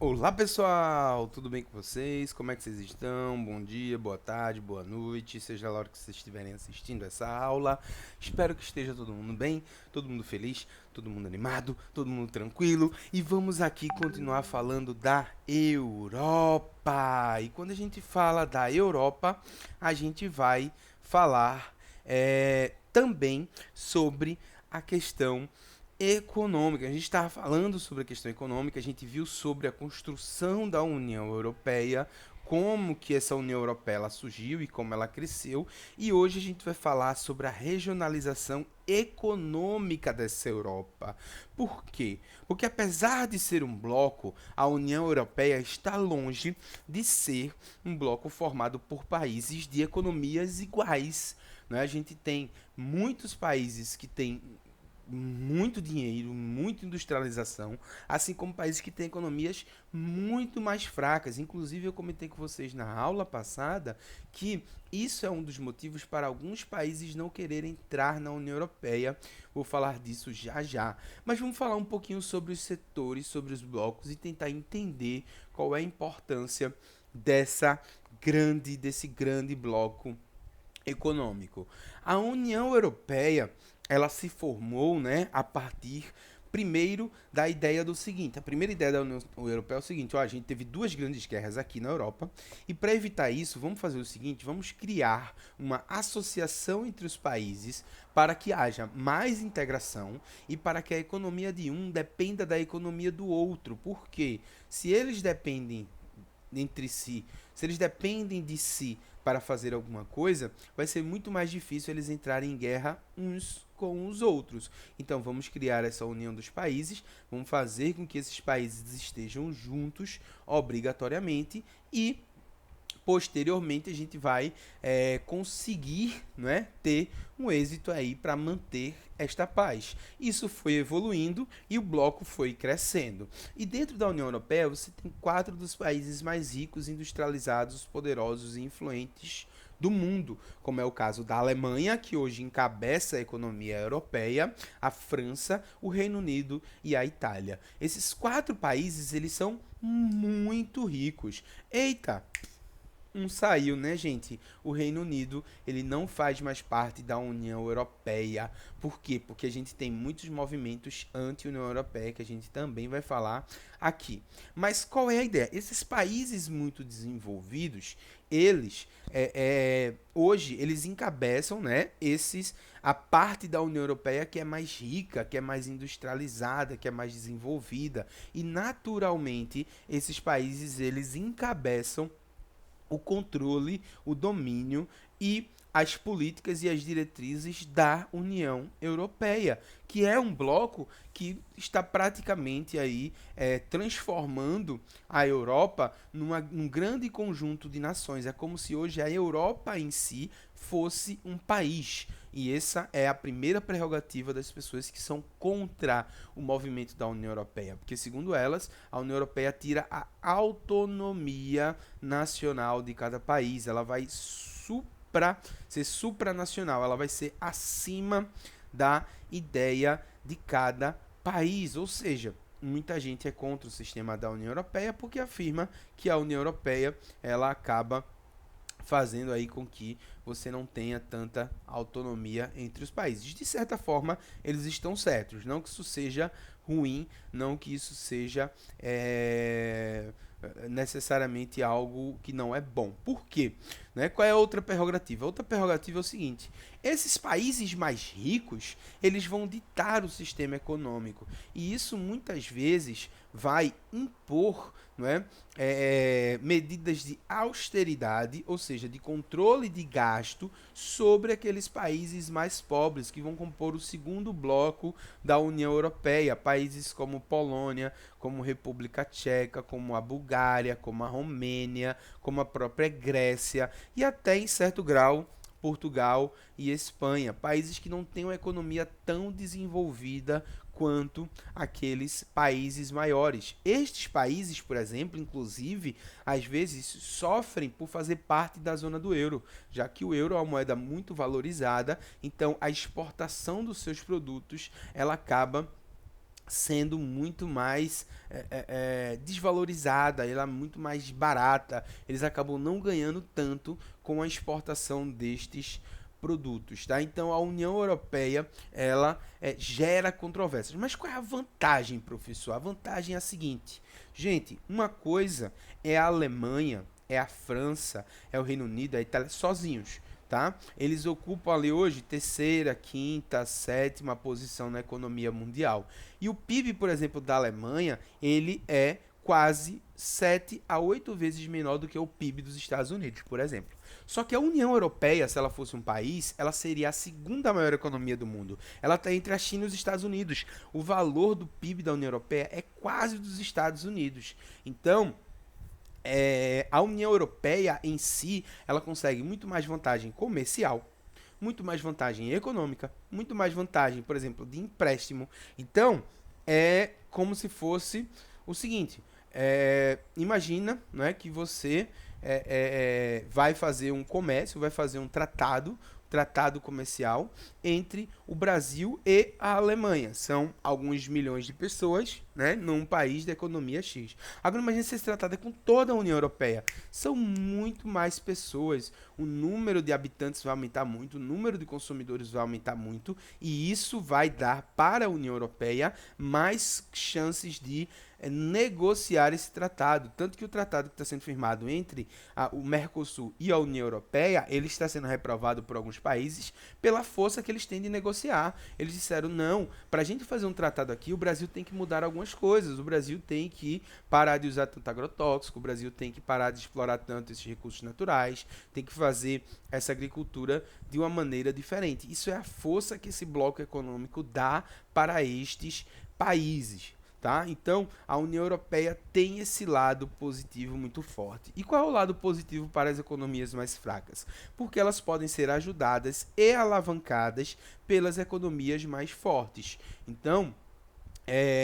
Olá pessoal, tudo bem com vocês? Como é que vocês estão? Bom dia, boa tarde, boa noite, seja lá a hora que vocês estiverem assistindo essa aula. Espero que esteja todo mundo bem, todo mundo feliz, todo mundo animado, todo mundo tranquilo. E vamos aqui continuar falando da Europa. E quando a gente fala da Europa, a gente vai falar também sobre a questão econômica. A gente estava falando sobre a questão econômica, a gente viu sobre a construção da União Europeia, como que essa União Europeia ela surgiu e como ela cresceu, e hoje a gente vai falar sobre a regionalização econômica dessa Europa. Por quê? Porque apesar de ser um bloco, a União Europeia está longe de ser um bloco formado por países de economias iguais. Né? A gente tem muitos países que têm muito dinheiro, muita industrialização, assim como países que têm economias muito mais fracas. Inclusive, eu comentei com vocês na aula passada que isso é um dos motivos para alguns países não quererem entrar na União Europeia. Vou falar disso já já. Mas vamos falar um pouquinho sobre os setores, sobre os blocos e tentar entender qual é a importância desse grande bloco econômico. A União Europeia, ela se formou, né, a partir primeiro da ideia do seguinte, a primeira ideia da União Europeia é o seguinte, ó, a gente teve duas grandes guerras aqui na Europa, e para evitar isso, vamos fazer o seguinte, vamos criar uma associação entre os países para que haja mais integração e para que a economia de um dependa da economia do outro, porque se eles dependem entre si, se eles dependem de si para fazer alguma coisa, vai ser muito mais difícil eles entrarem em guerra uns com os outros. Então vamos criar essa união dos países, vamos fazer com que esses países estejam juntos obrigatoriamente e posteriormente a gente vai conseguir, né, ter um êxito aí para manter esta paz. Isso foi evoluindo e o bloco foi crescendo. E dentro da União Europeia você tem quatro dos países mais ricos, industrializados, poderosos e influentes do mundo, como é o caso da Alemanha, que hoje encabeça a economia europeia, a França, o Reino Unido e a Itália. Esses quatro países, eles são muito ricos. Eita, saiu, né, gente? O Reino Unido, ele não faz mais parte da União Europeia. Por quê? Porque a gente tem muitos movimentos anti-União Europeia que a gente também vai falar aqui. Mas qual é a ideia? Esses países muito desenvolvidos, eles hoje eles encabeçam, né, a parte da União Europeia que é mais rica, que é mais industrializada, que é mais desenvolvida e naturalmente esses países eles encabeçam o controle, o domínio e as políticas e as diretrizes da União Europeia, que é um bloco que está praticamente aí transformando a Europa num grande conjunto de nações. É como se hoje a Europa em si fosse um país. E essa é a primeira prerrogativa das pessoas que são contra o movimento da União Europeia. Porque, segundo elas, a União Europeia tira a autonomia nacional de cada país. Ela vai ser supranacional, ela vai ser acima da ideia de cada país. Ou seja, muita gente é contra o sistema da União Europeia porque afirma que a União Europeia ela acaba fazendo aí com que você não tenha tanta autonomia entre os países. De certa forma, eles estão certos. Não que isso seja ruim, não que isso seja necessariamente algo que não é bom. Por quê? Né? Qual é a outra prerrogativa? A outra prerrogativa é o seguinte: esses países mais ricos, eles vão ditar o sistema econômico. E isso muitas vezes vai impor, não é, medidas de austeridade, ou seja, de controle de gasto sobre aqueles países mais pobres que vão compor o segundo bloco da União Europeia, países como Polônia, como República Tcheca, como a Bulgária, como a Romênia, como a própria Grécia e até em certo grau Portugal e Espanha, países que não têm uma economia tão desenvolvida quanto aqueles países maiores. Estes países, por exemplo, inclusive, às vezes sofrem por fazer parte da zona do euro, já que o euro é uma moeda muito valorizada, então a exportação dos seus produtos ela acaba sendo muito mais desvalorizada, ela é muito mais barata, eles acabam não ganhando tanto com a exportação destes produtos, tá? Então a União Europeia ela gera controvérsias. Mas qual é a vantagem, professor? A vantagem é a seguinte, gente, uma coisa é a Alemanha, é a França, é o Reino Unido, é a Itália sozinhos. Tá? Eles ocupam ali hoje terceira, quinta, sétima posição na economia mundial. E o PIB, por exemplo, da Alemanha, ele é quase 7 a 8 vezes menor do que o PIB dos Estados Unidos, por exemplo. Só que a União Europeia, se ela fosse um país, ela seria a segunda maior economia do mundo. Ela está entre a China e os Estados Unidos. O valor do PIB da União Europeia é quase dos Estados Unidos. Então, a União Europeia em si, ela consegue muito mais vantagem comercial, muito mais vantagem econômica, muito mais vantagem, por exemplo, de empréstimo. Então, é como se fosse o seguinte: imagina, né, que você vai fazer um comércio, vai fazer um tratado comercial entre o Brasil e a Alemanha. São alguns milhões de pessoas, né, num país da economia X. Agora imagine se esse tratado é com toda a União Europeia. São muito mais pessoas, o número de habitantes vai aumentar muito, o número de consumidores vai aumentar muito, e isso vai dar para a União Europeia mais chances de negociar esse tratado. Tanto que o tratado que está sendo firmado entre o Mercosul e a União Europeia, ele está sendo reprovado por alguns países pela força que eles têm de negociar. Eles disseram, não, para a gente fazer um tratado aqui, o Brasil tem que mudar algumas coisas. O Brasil tem que parar de usar tanto agrotóxico, o Brasil tem que parar de explorar tanto esses recursos naturais, tem que fazer essa agricultura de uma maneira diferente. Isso é a força que esse bloco econômico dá para estes países. Tá? Então, a União Europeia tem esse lado positivo muito forte. E qual é o lado positivo para as economias mais fracas? Porque elas podem ser ajudadas e alavancadas pelas economias mais fortes. Então,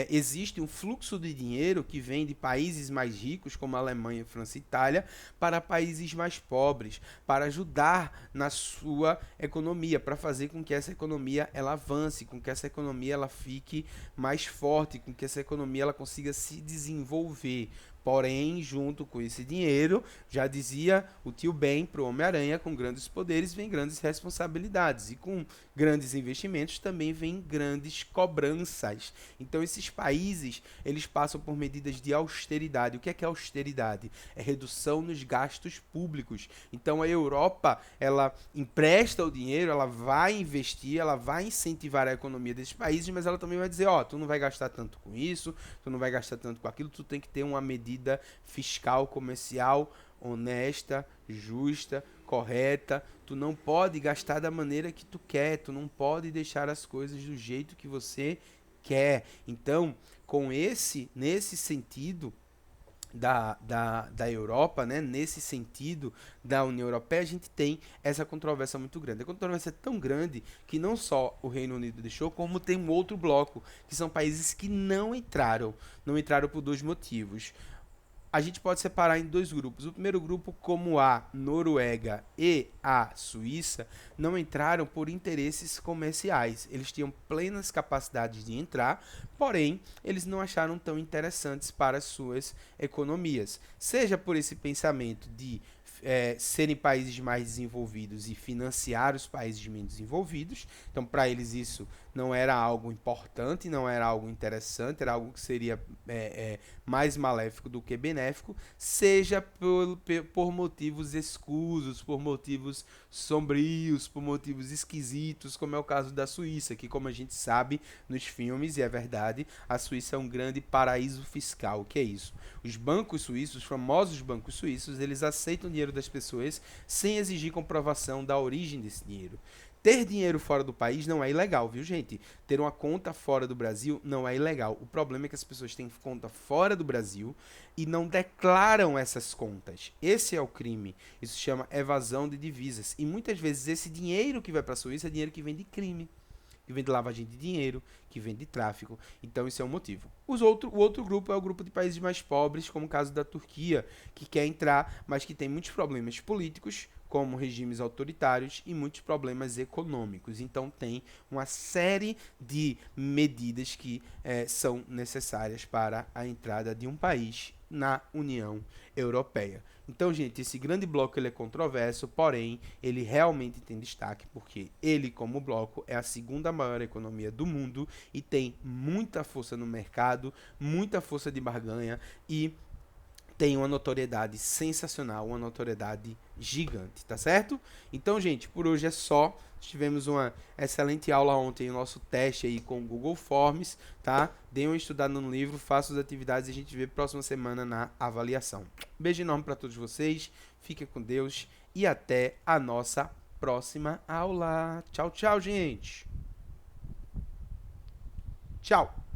existe um fluxo de dinheiro que vem de países mais ricos, como a Alemanha, França e Itália, para países mais pobres, para ajudar na sua economia, para fazer com que essa economia ela avance, com que essa economia ela fique mais forte, com que essa economia ela consiga se desenvolver. Porém, junto com esse dinheiro, já dizia o tio Ben para o Homem-Aranha, com grandes poderes vem grandes responsabilidades. E com grandes investimentos também vem grandes cobranças. Então, esses países, eles passam por medidas de austeridade. O que é austeridade? É redução nos gastos públicos. Então, a Europa, ela empresta o dinheiro, ela vai investir, ela vai incentivar a economia desses países, mas ela também vai dizer, ó, tu não vai gastar tanto com isso, tu não vai gastar tanto com aquilo, tu tem que ter uma medida fiscal, comercial, honesta, justa, correta. Tu não pode gastar da maneira que tu quer, tu não pode deixar as coisas do jeito que você quer. Então, nesse sentido da Europa, né? Nesse sentido da União Europeia, a gente tem essa controvérsia muito grande. A controvérsia é tão grande que não só o Reino Unido deixou, como tem um outro bloco, que são países que não entraram. Não entraram por dois motivos. A gente pode separar em dois grupos. O primeiro grupo, como a Noruega e a Suíça, não entraram por interesses comerciais. Eles tinham plenas capacidades de entrar, porém, eles não acharam tão interessantes para as suas economias. Seja por esse pensamento de serem países mais desenvolvidos e financiar os países menos desenvolvidos. Então, para eles isso não era algo importante, não era algo interessante, era algo que seria mais maléfico do que benéfico, seja por motivos escusos, por motivos sombrios, por motivos esquisitos, como é o caso da Suíça, que, como a gente sabe nos filmes, e é verdade, a Suíça é um grande paraíso fiscal. O que é isso? Os bancos suíços, os famosos bancos suíços, eles aceitam o dinheiro das pessoas sem exigir comprovação da origem desse dinheiro. Ter dinheiro fora do país não é ilegal, viu, gente? Ter uma conta fora do Brasil não é ilegal. O problema é que as pessoas têm conta fora do Brasil e não declaram essas contas. Esse é o crime. Isso se chama evasão de divisas. E muitas vezes esse dinheiro que vai para a Suíça é dinheiro que vem de crime, que vem de lavagem de dinheiro, que vem de tráfico. Então, isso é um motivo. O outro grupo é o grupo de países mais pobres, como o caso da Turquia, que quer entrar, mas que tem muitos problemas políticos, como regimes autoritários e muitos problemas econômicos. Então, tem uma série de medidas que são necessárias para a entrada de um país na União Europeia. Então, gente, esse grande bloco ele é controverso, porém, ele realmente tem destaque, porque ele, como bloco, é a segunda maior economia do mundo e tem muita força no mercado, muita força de barganha e tem uma notoriedade sensacional, uma notoriedade gigante, tá certo? Então, gente, por hoje é só. Tivemos uma excelente aula ontem, o nosso teste aí com o Google Forms, tá? Dê uma estudada no livro, faça as atividades e a gente vê próxima semana na avaliação. Beijo enorme para todos vocês, fiquem com Deus e até a nossa próxima aula. Tchau, tchau, gente. Tchau.